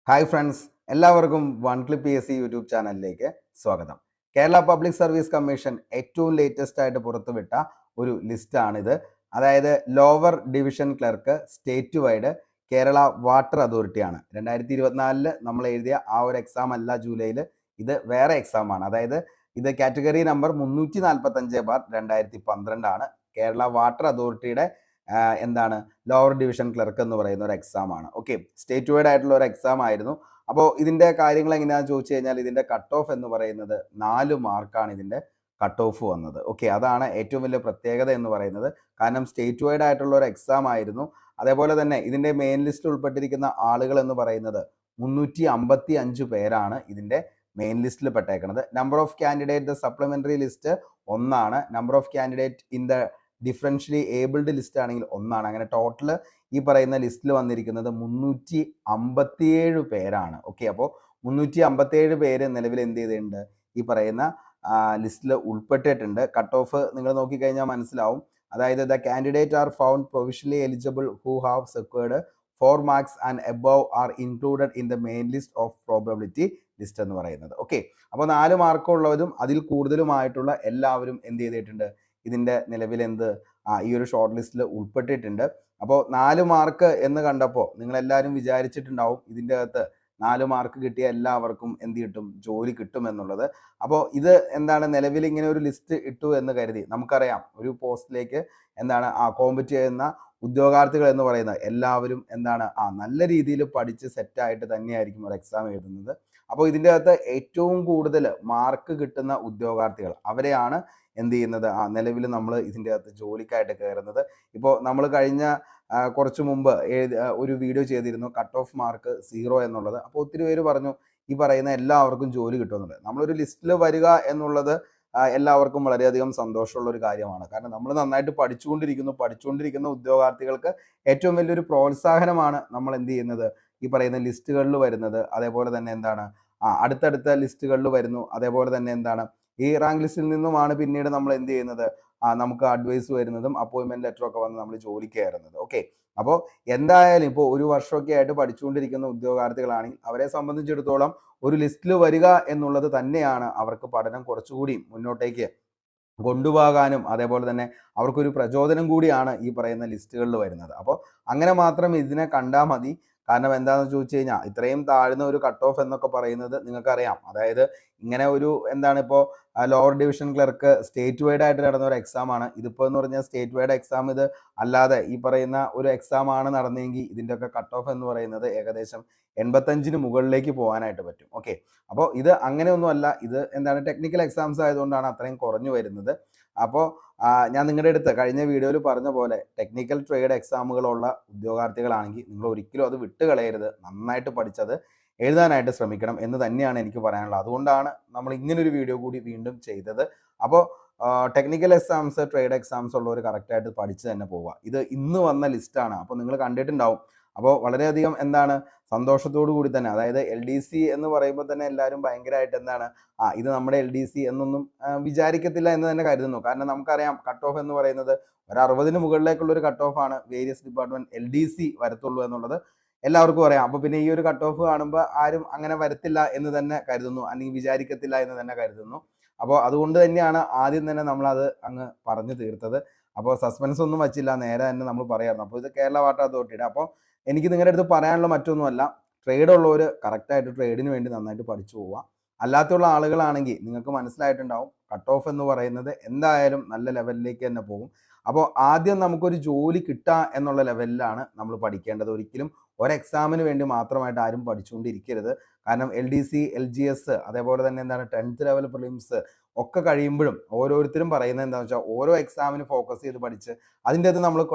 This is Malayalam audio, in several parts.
ഹായ് ഫ്രണ്ട്സ്, എല്ലാവർക്കും one clip P S C YouTube ചാനലിലേക്ക് സ്വാഗതം. കേരള പബ്ലിക് സർവീസ് കമ്മീഷൻ ഏറ്റവും ലേറ്റസ്റ്റ് ആയിട്ട് പുറത്തുവിട്ട ഒരു ലിസ്റ്റാണിത്. അതായത് lower division clerk state wide Kerala water അതോറിറ്റിയാണ്. 2024 നമ്മൾ എഴുതിയ ആ ഒരു എക്സാം അല്ല ജൂലൈയിൽ, ഇത് വേറെ എക്സാമാണ്. അതായത് ഇത് കാറ്റഗറി നമ്പർ 345/2012 ആണ്. കേരള വാട്ടർ അതോറിറ്റിയുടെ എന്താണ് ലോവർ ഡിവിഷൻ ക്ലർക്ക് എന്ന് പറയുന്ന ഒരു എക്സാം ആണ്. ഓക്കെ, സ്റ്റേറ്റ് വൈഡ് ആയിട്ടുള്ള ഒരു എക്സാം ആയിരുന്നു. അപ്പോൾ ഇതിന്റെ കാര്യങ്ങൾ എങ്ങനെയാണെന്ന് ചോദിച്ചു കഴിഞ്ഞാൽ ഇതിന്റെ കട്ട് ഓഫ് എന്ന് പറയുന്നത് 4 മാർക്കാണ് ഇതിന്റെ കട്ട് ഓഫ് വന്നത്. ഓക്കെ, അതാണ് ഏറ്റവും വലിയ പ്രത്യേകത എന്ന് പറയുന്നത്. കാരണം സ്റ്റേറ്റ് വൈഡ് ആയിട്ടുള്ള ഒരു എക്സാം ആയിരുന്നു. അതേപോലെ തന്നെ ഇതിന്റെ മെയിൻ ലിസ്റ്റ് ഉൾപ്പെട്ടിരിക്കുന്ന ആളുകൾ എന്ന് പറയുന്നത് 355 പേരാണ് ഇതിന്റെ മെയിൻ ലിസ്റ്റിൽ പെട്ടേക്കുന്നത്. Number of candidate the supplementary list 1 number of candidate in the differentially abled list ആണെങ്കിൽ 1. അങ്ങനെ ടോട്ടൽ ഈ പറയുന്ന ലിസ്റ്റിൽ വന്നിരിക്കുന്നത് 357 പേരാണ്. ഓക്കെ, അപ്പോൾ 357 പേര് നിലവിൽ എന്ത് ചെയ്തിട്ടുണ്ട്, ഈ പറയുന്ന ലിസ്റ്റിൽ ഉൾപ്പെട്ടിട്ടുണ്ട്. കട്ട് ഓഫ് നിങ്ങൾ നോക്കിക്കഴിഞ്ഞാൽ മനസ്സിലാവും. അതായത് the candidate are found provisionally eligible who have secured 4 marks and above are included in the main list of probability list എന്ന് പറയുന്നത്. ഓക്കെ, അപ്പോൾ 4 മാർക്കുള്ളവരും അതിൽ കൂടുതലുമായിട്ടുള്ള എല്ലാവരും എന്ത് ചെയ്തിട്ടുണ്ട്, ഇതിന്റെ നിലവിൽ ഈ ഒരു ഷോർട്ട് ലിസ്റ്റിൽ ഉൾപ്പെട്ടിട്ടുണ്ട്. അപ്പോൾ 4 മാർക്ക് എന്ന് കണ്ടപ്പോൾ നിങ്ങളെല്ലാവരും വിചാരിച്ചിട്ടുണ്ടാവും ഇതിൻ്റെ അകത്ത് 4 മാർക്ക് കിട്ടിയ എല്ലാവർക്കും എന്ത് കിട്ടും, ജോലി കിട്ടും എന്നുള്ളത്. അപ്പോൾ ഇത് നിലവിൽ ഇങ്ങനെ ഒരു ലിസ്റ്റ് ഇട്ടു എന്ന് കരുതി നമുക്കറിയാം ഒരു പോസ്റ്റിലേക്ക് കോമ്പറ്റ് ചെയ്യുന്ന ഉദ്യോഗാർത്ഥികൾ എന്ന് പറയുന്നത് എല്ലാവരും നല്ല രീതിയിൽ പഠിച്ച് സെറ്റായിട്ട് തന്നെയായിരിക്കും ഒരു എക്സാം എഴുതുന്നത്. അപ്പോൾ ഇതിൻ്റെ അകത്ത് ഏറ്റവും കൂടുതൽ മാർക്ക് കിട്ടുന്ന ഉദ്യോഗാർത്ഥികൾ അവരെയാണ് എന്ത് ചെയ്യുന്നത്, നിലവിൽ നമ്മൾ ഇതിൻ്റെ അകത്ത് ജോലിക്കായിട്ട് കയറുന്നത്. ഇപ്പോൾ നമ്മൾ കഴിഞ്ഞ കുറച്ച് മുമ്പ് ഒരു വീഡിയോ ചെയ്തിരുന്നു കട്ട് ഓഫ് മാർക്ക് 0 എന്നുള്ളത്. അപ്പോൾ ഒത്തിരി പേര് പറഞ്ഞു ഈ പറയുന്ന എല്ലാവർക്കും ജോലി കിട്ടുമെന്നുള്ളത്. നമ്മളൊരു ലിസ്റ്റിൽ വരിക എന്നുള്ളത് എല്ലാവർക്കും വളരെയധികം സന്തോഷമുള്ള ഒരു കാര്യമാണ്. കാരണം നമ്മൾ നന്നായിട്ട് പഠിച്ചുകൊണ്ടിരിക്കുന്ന ഉദ്യോഗാർത്ഥികൾക്ക് ഏറ്റവും വലിയൊരു പ്രോത്സാഹനമാണ് നമ്മൾ എന്ത് ചെയ്യുന്നത്, ഈ പറയുന്ന ലിസ്റ്റുകളിൽ വരുന്നത്. അതേപോലെ തന്നെ അടുത്തടുത്ത ലിസ്റ്റുകളിൽ വരുന്നു. അതേപോലെ തന്നെ ഈ റാങ്ക് ലിസ്റ്റിൽ നിന്നുമാണ് പിന്നീട് നമ്മൾ എന്ത് ചെയ്യുന്നത്, നമുക്ക് അഡ്വൈസ് വരുന്നതും അപ്പോയിൻമെന്റ് ലെറ്റർ ഒക്കെ വന്ന് നമ്മൾ ജോലിക്ക് കയറുന്നത്. ഓക്കെ, അപ്പോൾ എന്തായാലും ഇപ്പോൾ ഒരു വർഷമൊക്കെ ആയിട്ട് പഠിച്ചുകൊണ്ടിരിക്കുന്ന ഉദ്യോഗാർത്ഥികളാണെങ്കിൽ അവരെ സംബന്ധിച്ചിടത്തോളം ഒരു ലിസ്റ്റിൽ വരിക എന്നുള്ളത് തന്നെയാണ് അവർക്ക് പഠനം കുറച്ചുകൂടി മുന്നോട്ടേക്ക് കൊണ്ടുപോകാനും അതേപോലെ തന്നെ അവർക്കൊരു പ്രചോദനം കൂടിയാണ് ഈ പറയുന്ന ലിസ്റ്റുകളിൽ വരുന്നത്. അപ്പോൾ അങ്ങനെ മാത്രം ഇതിനെ കണ്ടാൽ മതി. കാരണം എന്താണെന്ന് ചോദിച്ചു കഴിഞ്ഞാൽ ഇത്രയും താഴ്ന്ന ഒരു കട്ട് ഓഫ് എന്നൊക്കെ പറയുന്നത് നിങ്ങൾക്കറിയാം. അതായത് ഇങ്ങനെ ഒരു ഇപ്പോൾ lower division clerk state wide ആയിട്ട് നടന്ന ഒരു എക്സാം ആണ്. ഇതിപ്പോൾ എന്ന് പറഞ്ഞാൽ സ്റ്റേറ്റ് വൈഡ് എക്സാം ഇത് അല്ലാതെ ഈ പറയുന്ന ഒരു എക്സാം ആണ് നടന്നെങ്കിൽ ഇതിൻ്റെയൊക്കെ കട്ട് ഓഫ് എന്ന് പറയുന്നത് ഏകദേശം 85-ന് മുകളിലേക്ക് പോകാനായിട്ട് പറ്റും. ഓക്കെ, അപ്പോൾ ഇത് അങ്ങനെയൊന്നുമല്ല. ഇത് ടെക്നിക്കൽ എക്സാംസ് ആയതുകൊണ്ടാണ് അത്രയും കുറഞ്ഞു വരുന്നത്. അപ്പോൾ ഞാൻ നിങ്ങളുടെ അടുത്ത് കഴിഞ്ഞ വീഡിയോയിൽ പറഞ്ഞ പോലെ ടെക്നിക്കൽ ട്രേഡ് എക്സാമുകളുള്ള ഉദ്യോഗാർത്ഥികളാണെങ്കിൽ നിങ്ങൾ ഒരിക്കലും അത് വിട്ടുകളയരുത്. നന്നായിട്ട് പഠിച്ചത് എഴുതാനായിട്ട് ശ്രമിക്കണം എന്ന് തന്നെയാണ് എനിക്ക് പറയാനുള്ളത്. അതുകൊണ്ടാണ് നമ്മൾ ഇങ്ങനൊരു വീഡിയോ കൂടി വീണ്ടും ചെയ്തത്. അപ്പോൾ ടെക്നിക്കൽ എക്സാംസ് ട്രേഡ് എക്സാംസ് ഉള്ളവർ കറക്റ്റായിട്ട് പഠിച്ച് തന്നെ പോവുക. ഇത് ഇന്ന് വന്ന ലിസ്റ്റാണ്. അപ്പോൾ നിങ്ങൾ കണ്ടിട്ടുണ്ടാവും. അപ്പോൾ വളരെയധികം സന്തോഷത്തോടു കൂടി തന്നെ, അതായത് LDC എന്ന് പറയുമ്പോൾ തന്നെ എല്ലാവരും ഭയങ്കരമായിട്ട് ഇത് നമ്മുടെ LDC എന്നൊന്നും വിചാരിക്കത്തില്ല എന്ന് തന്നെ കരുതുന്നു. കാരണം നമുക്കറിയാം കട്ട് ഓഫ് എന്ന് പറയുന്നത് ഒരു 60-ന് മുകളിലേക്കുള്ള ഒരു കട്ട് ഓഫ് ആണ് വേരിയസ് ഡിപ്പാർട്ട്മെന്റ് LDC വരത്തുള്ളൂ എന്നുള്ളത് എല്ലാവർക്കും അറിയാം. അപ്പോൾ പിന്നെ ഈ ഒരു കട്ട് ഓഫ് കാണുമ്പോൾ ആരും അങ്ങനെ വരത്തില്ല എന്ന് തന്നെ കരുതുന്നു, അല്ലെങ്കിൽ വിചാരിക്കത്തില്ല എന്ന് തന്നെ കരുതുന്നു. അപ്പോൾ അതുകൊണ്ട് തന്നെയാണ് ആദ്യം തന്നെ നമ്മളത് അങ്ങ് പറഞ്ഞു തീർത്തത്. അപ്പോൾ സസ്പെൻസ് ഒന്നും വച്ചില്ല, നേരെ തന്നെ നമ്മൾ പറയാറുണ്ട്. അപ്പോൾ ഇത് കേരള വാട്ടർ അതോറിറ്റിയുടെ. അപ്പോൾ എനിക്ക് നിങ്ങളുടെ അടുത്ത് പറയാനുള്ള മറ്റൊന്നുമല്ല, ട്രേഡ് ഉള്ളവർ കറക്റ്റായിട്ട് ട്രേഡിന് വേണ്ടി നന്നായിട്ട് പഠിച്ചു പോവുക. അല്ലാത്തുള്ള ആളുകളാണെങ്കിൽ നിങ്ങൾക്ക് മനസ്സിലായിട്ടുണ്ടാവും കട്ട് ഓഫ് എന്ന് പറയുന്നത് എന്തായാലും നല്ല ലെവലിലേക്ക് തന്നെ പോകും. അപ്പോൾ ആദ്യം നമുക്കൊരു ജോലി കിട്ടുക എന്നുള്ള ലെവലിലാണ് നമ്മൾ പഠിക്കേണ്ടത്. ഒരിക്കലും ഒരു എക്സാമിന് വേണ്ടി മാത്രമായിട്ട് ആരും പഠിച്ചുകൊണ്ടിരിക്കരുത്. കാരണം LDC LGS അതേപോലെ തന്നെ 10th ലെവൽ പ്രിലിംസ് ഒക്കെ കഴിയുമ്പോഴും ഓരോരുത്തരും പറയുന്നത് എന്താണെന്ന് വെച്ചാൽ ഓരോ എക്സാമിന് ഫോക്കസ് ചെയ്ത് പഠിച്ച് അതിൻ്റെ അകത്ത്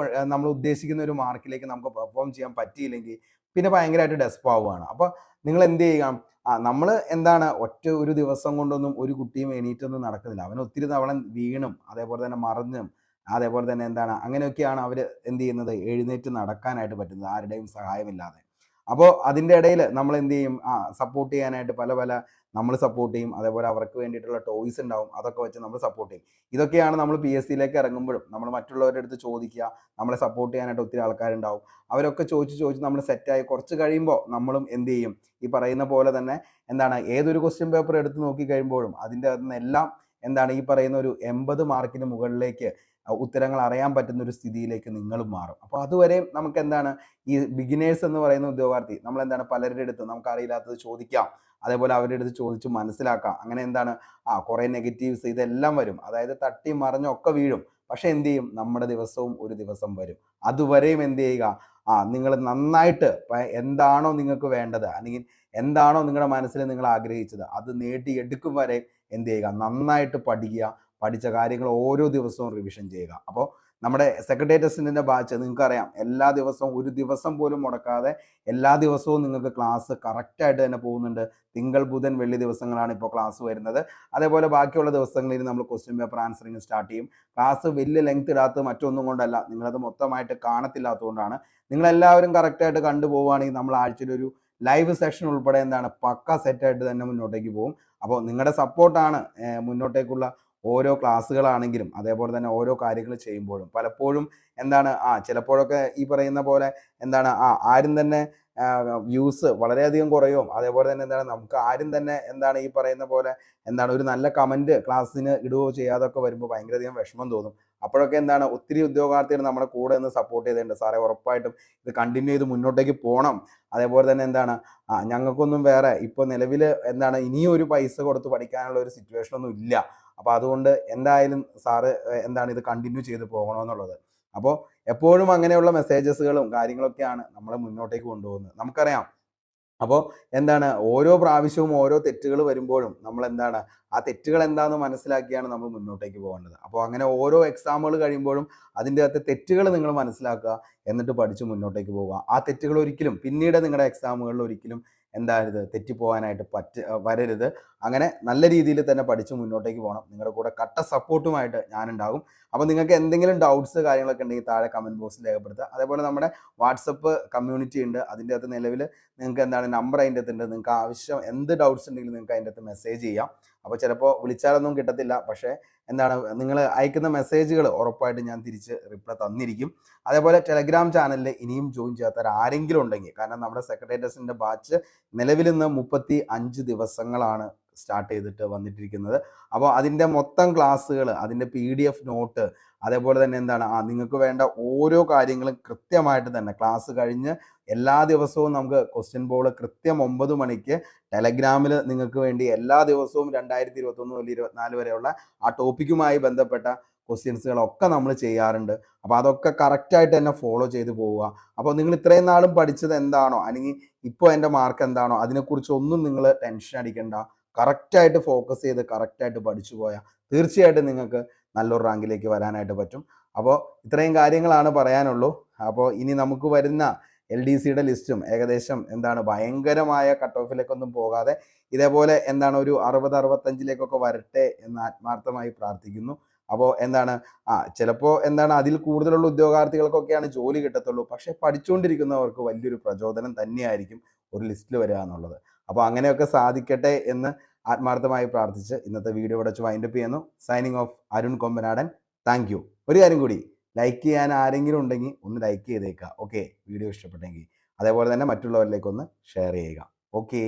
നമ്മൾ ഉദ്ദേശിക്കുന്ന ഒരു മാർക്കിലേക്ക് നമുക്ക് പെർഫോം ചെയ്യാൻ പറ്റിയില്ലെങ്കിൽ പിന്നെ ഭയങ്കരമായിട്ട് ഡെസ്പ് ആവുകയാണ്. അപ്പോൾ നിങ്ങൾ എന്ത് ചെയ്യുക, നമ്മൾ ഒറ്റ ഒരു ദിവസം കൊണ്ടൊന്നും ഒരു കുട്ടിയും എണീറ്റൊന്നും നടക്കുന്നില്ല. അവൻ ഒത്തിരി തവണ വീണും അതേപോലെ തന്നെ മറിഞ്ഞും അതേപോലെ തന്നെ അങ്ങനെയൊക്കെയാണ് അവർ എന്ത് ചെയ്യുന്നത്, എഴുന്നേറ്റ് നടക്കാനായിട്ട് പറ്റുന്നത് ആരുടെയും സഹായമില്ലാതെ. അപ്പോൾ അതിൻ്റെ ഇടയിൽ നമ്മൾ എന്ത് ചെയ്യും, സപ്പോർട്ട് ചെയ്യാനായിട്ട് പല പല നമ്മൾ സപ്പോർട്ട് ചെയ്യും. അതേപോലെ അവർക്ക് വേണ്ടിയിട്ടുള്ള ടോയ്സ് ഉണ്ടാവും, അതൊക്കെ വെച്ച് നമ്മൾ സപ്പോർട്ട് ചെയ്യും. ഇതൊക്കെയാണ് നമ്മൾ PSCയിലേക്ക് ഇറങ്ങുമ്പോഴും നമ്മൾ മറ്റുള്ളവരുടെ അടുത്ത് ചോദിക്കുക. നമ്മളെ സപ്പോർട്ട് ചെയ്യാനായിട്ട് ഒത്തിരി ആൾക്കാരുണ്ടാവും. അവരൊക്കെ ചോദിച്ച് നമ്മൾ സെറ്റായി കുറച്ച് കഴിയുമ്പോൾ നമ്മളും എന്ത് ചെയ്യും, ഈ പറയുന്ന പോലെ തന്നെ എന്താണ്, ഏതൊരു ക്വസ്റ്റ്യൻ പേപ്പർ എടുത്ത് നോക്കി കഴിയുമ്പോഴും അതിൻ്റെ അകത്ത് നിന്നെല്ലാം എന്താണ്, ഈ പറയുന്ന ഒരു 80 മാർക്കിന് മുകളിലേക്ക് ഉത്തരങ്ങൾ അറിയാൻ പറ്റുന്ന ഒരു സ്ഥിതിയിലേക്ക് നിങ്ങളും മാറും. അപ്പോൾ അതുവരെയും നമുക്ക് എന്താണ്, ഈ ബിഗിനേഴ്സ് എന്ന് പറയുന്ന ഉദ്യോഗാർത്ഥി നമ്മൾ എന്താണ്, പലരുടെ അടുത്ത് നമുക്ക് അറിയില്ലാത്തത് ചോദിക്കാം, അതേപോലെ അവരുടെ അടുത്ത് ചോദിച്ച് മനസ്സിലാക്കാം. അങ്ങനെ എന്താണ്, കുറേ നെഗറ്റീവ്സ് ഇതെല്ലാം വരും, അതായത് തട്ടി മറിഞ്ഞൊക്കെ വീഴും. പക്ഷെ എന്ത് ചെയ്യും, നമ്മുടെ ദിവസവും ഒരു ദിവസം വരും. അതുവരെയും എന്ത് ചെയ്യുക, നിങ്ങൾ നന്നായിട്ട് എന്താണോ നിങ്ങൾക്ക് വേണ്ടത്, അല്ലെങ്കിൽ എന്താണോ നിങ്ങളുടെ മനസ്സിൽ നിങ്ങൾ ആഗ്രഹിച്ചത്, അത് നേടിയെടുക്കും വരെ എന്ത് ചെയ്യുക, നന്നായിട്ട് പഠിക്കുക. പഠിച്ച കാര്യങ്ങൾ ഓരോ ദിവസവും റിവിഷൻ ചെയ്യുക. അപ്പോൾ നമ്മുടെ സെക്രട്ടേറിയറ്റ് അസിസ്റ്റന്റിന്റെ ബാച്ച് നിങ്ങൾക്കറിയാം, എല്ലാ ദിവസവും ഒരു ദിവസം പോലും മുടക്കാതെ എല്ലാ ദിവസവും നിങ്ങൾക്ക് ക്ലാസ് കറക്റ്റായിട്ട് തന്നെ പോകുന്നുണ്ട്. തിങ്കൾ ബുധൻ വെള്ളി ദിവസങ്ങളാണ് ഇപ്പോൾ ക്ലാസ് വരുന്നത്. അതേപോലെ ബാക്കിയുള്ള ദിവസങ്ങളിൽ നമ്മൾ ക്വസ്റ്റ്യൻ പേപ്പർ ആൻസറിങ് സ്റ്റാർട്ട് ചെയ്യും. ക്ലാസ് വലിയ ലെങ്ത് ഇടാത്തത് മറ്റൊന്നും കൊണ്ടല്ല, നിങ്ങളത് മൊത്തമായിട്ട് കാണത്തില്ലാത്തതുകൊണ്ടാണ്. നിങ്ങളെല്ലാവരും കറക്റ്റായിട്ട് കണ്ടുപോവുകയാണെങ്കിൽ നമ്മൾ ആഴ്ചയിൽ ഒരു ലൈവ് സെഷൻ ഉൾപ്പെടെ എന്താണ്, പക്ക സെറ്റായിട്ട് തന്നെ മുന്നോട്ടേക്ക് പോകും. അപ്പോൾ നിങ്ങളുടെ സപ്പോർട്ടാണ് മുന്നോട്ടേക്കുള്ള ഓരോ ക്ലാസ്സുകളാണെങ്കിലും അതേപോലെ തന്നെ ഓരോ കാര്യങ്ങൾ ചെയ്യുമ്പോഴും. പലപ്പോഴും എന്താണ്, ചിലപ്പോഴൊക്കെ ഈ പറയുന്ന പോലെ എന്താണ്, ആരും തന്നെ വ്യൂസ് വളരെയധികം കുറയും. അതേപോലെ തന്നെ എന്താണ്, നമുക്ക് ആരും തന്നെ എന്താണ്, ഈ പറയുന്ന പോലെ എന്താണ്, ഒരു നല്ല കമൻറ്റ് ക്ലാസ്സിന് ഇടുകയോ ചെയ്യാതൊക്കെ വരുമ്പോൾ ഭയങ്കരധികം വിഷമം തോന്നും. അപ്പോഴൊക്കെ എന്താണ്, ഒത്തിരി ഉദ്യോഗാർത്ഥികൾ നമ്മുടെ കൂടെ നിന്ന് സപ്പോർട്ട് ചെയ്തിട്ടുണ്ട്. സാറേ ഉറപ്പായിട്ടും ഇത് കണ്ടിന്യൂ ചെയ്ത് മുന്നോട്ടേക്ക് പോകണം. അതേപോലെ തന്നെ എന്താണ്, ഞങ്ങൾക്കൊന്നും വേറെ ഇപ്പോൾ നിലവിൽ എന്താണ്, ഇനിയും ഒരു പൈസ കൊടുത്ത് പഠിക്കാനുള്ള ഒരു സിറ്റുവേഷനൊന്നും ഇല്ല. അപ്പോൾ അതുകൊണ്ട് എന്തായാലും സാറ് എന്താണ്, ഇത് കണ്ടിന്യൂ ചെയ്ത് പോകണമെന്നുള്ളത്. അപ്പോൾ എപ്പോഴും അങ്ങനെയുള്ള മെസ്സേജസുകളും കാര്യങ്ങളൊക്കെയാണ് നമ്മളെ മുന്നോട്ടേക്ക് കൊണ്ടുപോകുന്നത്, നമുക്കറിയാം. അപ്പോൾ എന്താണ്, ഓരോ പ്രാവശ്യവും ഓരോ തെറ്റുകൾ വരുമ്പോഴും നമ്മൾ എന്താണ്, ആ തെറ്റുകൾ എന്താണെന്ന് മനസ്സിലാക്കിയാണ് നമ്മൾ മുന്നോട്ടേക്ക് പോകേണ്ടത്. അപ്പോൾ അങ്ങനെ ഓരോ എക്സാമുകൾ കഴിയുമ്പോഴും അതിൻ്റെ അകത്തെ തെറ്റുകൾ നിങ്ങൾ മനസ്സിലാക്കുക, എന്നിട്ട് പഠിച്ച് മുന്നോട്ടേക്ക് പോവുക. ആ തെറ്റുകൾ ഒരിക്കലും പിന്നീട് നിങ്ങളുടെ എക്സാമുകളിൽ ഒരിക്കലും എന്തായത് തെറ്റിപ്പോകാനായിട്ട് വരരുത്. അങ്ങനെ നല്ല രീതിയിൽ തന്നെ പഠിച്ച് മുന്നോട്ടേക്ക് പോകണം. നിങ്ങളുടെ കൂടെ കട്ട സപ്പോർട്ടുമായിട്ട് ഞാനുണ്ടാകും. അപ്പോൾ നിങ്ങൾക്ക് എന്തെങ്കിലും ഡൗട്ട്സ് കാര്യങ്ങളൊക്കെ ഉണ്ടെങ്കിൽ താഴെ കമൻറ്റ് ബോക്സിൽ രേഖപ്പെടുത്തുക. അതേപോലെ നമ്മുടെ വാട്സപ്പ് കമ്മ്യൂണിറ്റി ഉണ്ട്, അതിൻ്റെ അകത്ത് നിലവിൽ നിങ്ങൾക്ക് എന്താണ് നമ്പർ അതിൻ്റെ അകത്തുണ്ട്. നിങ്ങൾക്ക് ആവശ്യം എന്ത് ഡൗട്ട്സ് ഉണ്ടെങ്കിലും നിങ്ങൾക്ക് അതിൻ്റെ അകത്ത് മെസ്സേജ് ചെയ്യാം. അപ്പോൾ ചിലപ്പോൾ വിളിച്ചാലൊന്നും കിട്ടത്തില്ല, പക്ഷേ എന്താണ്, നിങ്ങൾ അയക്കുന്ന മെസ്സേജുകൾ ഉറപ്പായിട്ട് ഞാൻ തിരിച്ച് റിപ്ലൈ തന്നിരിക്കും. അതേപോലെ ടെലഗ്രാം ചാനലിൽ ഇനിയും ജോയിൻ ചെയ്യാത്തവർ ആരെങ്കിലും ഉണ്ടെങ്കിൽ, കാരണം നമ്മുടെ സെക്രട്ടേറിയറ്റിൻ്റെ ബാച്ച് നിലവിൽ ഇന്ന് 35 ദിവസങ്ങളാണ് സ്റ്റാർട്ട് ചെയ്തിട്ട് വന്നിട്ടിരിക്കുന്നത്. അപ്പോൾ അതിൻ്റെ മൊത്തം ക്ലാസ്സുകൾ, അതിൻ്റെ PDF നോട്ട്, അതേപോലെ തന്നെ എന്താണ്, നിങ്ങൾക്ക് വേണ്ട ഓരോ കാര്യങ്ങളും കൃത്യമായിട്ട് തന്നെ ക്ലാസ് കഴിഞ്ഞ് എല്ലാ ദിവസവും നമുക്ക് ക്വസ്റ്റ്യൻ ബോർഡ് കൃത്യം 9 മണിക്ക് ടെലഗ്രാമിൽ നിങ്ങൾക്ക് വേണ്ടി എല്ലാ ദിവസവും 2021 മുതൽ 24 വരെയുള്ള ആ ടോപ്പിക്കുമായി ബന്ധപ്പെട്ട ക്വസ്റ്റ്യൻസുകളൊക്കെ നമ്മൾ ചെയ്യാറുണ്ട്. അപ്പോൾ അതൊക്കെ കറക്റ്റായിട്ട് തന്നെ ഫോളോ ചെയ്ത് പോവുക. അപ്പോൾ നിങ്ങൾ ഇത്രയും നാളും പഠിച്ചത് എന്താണോ, അല്ലെങ്കിൽ ഇപ്പോൾ എൻ്റെ മാർക്ക് എന്താണോ, അതിനെക്കുറിച്ചൊന്നും നിങ്ങൾ ടെൻഷൻ അടിക്കേണ്ട. കറക്റ്റായിട്ട് ഫോക്കസ് ചെയ്ത് കറക്റ്റായിട്ട് പഠിച്ചു പോയാൽ തീർച്ചയായിട്ടും നിങ്ങൾക്ക് നല്ലൊരു റാങ്കിലേക്ക് വരാനായിട്ട് പറ്റും. അപ്പോൾ ഇത്രയും കാര്യങ്ങളാണ് പറയാനുള്ളൂ. അപ്പോൾ ഇനി നമുക്ക് വരുന്ന LDCയുടെ ലിസ്റ്റും ഏകദേശം എന്താണ്, ഭയങ്കരമായ കട്ട് ഓഫിലേക്കൊന്നും പോകാതെ ഇതേപോലെ എന്താണ് ഒരു 60-65 വരട്ടെ എന്ന് ആത്മാർത്ഥമായി പ്രാർത്ഥിക്കുന്നു. അപ്പോൾ എന്താണ്, ചിലപ്പോൾ എന്താണ്, അതിൽ കൂടുതലുള്ള ഉദ്യോഗാർത്ഥികൾക്കൊക്കെയാണ് ജോലി കിട്ടത്തുള്ളൂ. പക്ഷെ പഠിച്ചുകൊണ്ടിരിക്കുന്നവർക്ക് വലിയൊരു പ്രചോദനം തന്നെയായിരിക്കും ഒരു ലിസ്റ്റിൽ വരിക എന്നുള്ളത്. അപ്പോൾ അങ്ങനെയൊക്കെ സാധിക്കട്ടെ എന്ന് ആത്മാർത്ഥമായി പ്രാർത്ഥിച്ച് ഇന്നത്തെ വീഡിയോ ഇവിടെ വെച്ച് വൈൻഡപ്പ് ചെയ്യുന്നു. Signing off, Arun Kombanadan. Thank you. ഒരു കാര്യം കൂടി, ലൈക്ക് ചെയ്യാൻ ആരെങ്കിലും ഉണ്ടെങ്കിൽ ഒന്ന് ലൈക്ക് ചെയ്തേക്കുക. ഓക്കെ, വീഡിയോ ഇഷ്ടപ്പെട്ടെങ്കിൽ. അതേപോലെ തന്നെ മറ്റുള്ളവരിലേക്ക് ഒന്ന് ഷെയർ ചെയ്യുക. ഓക്കെ.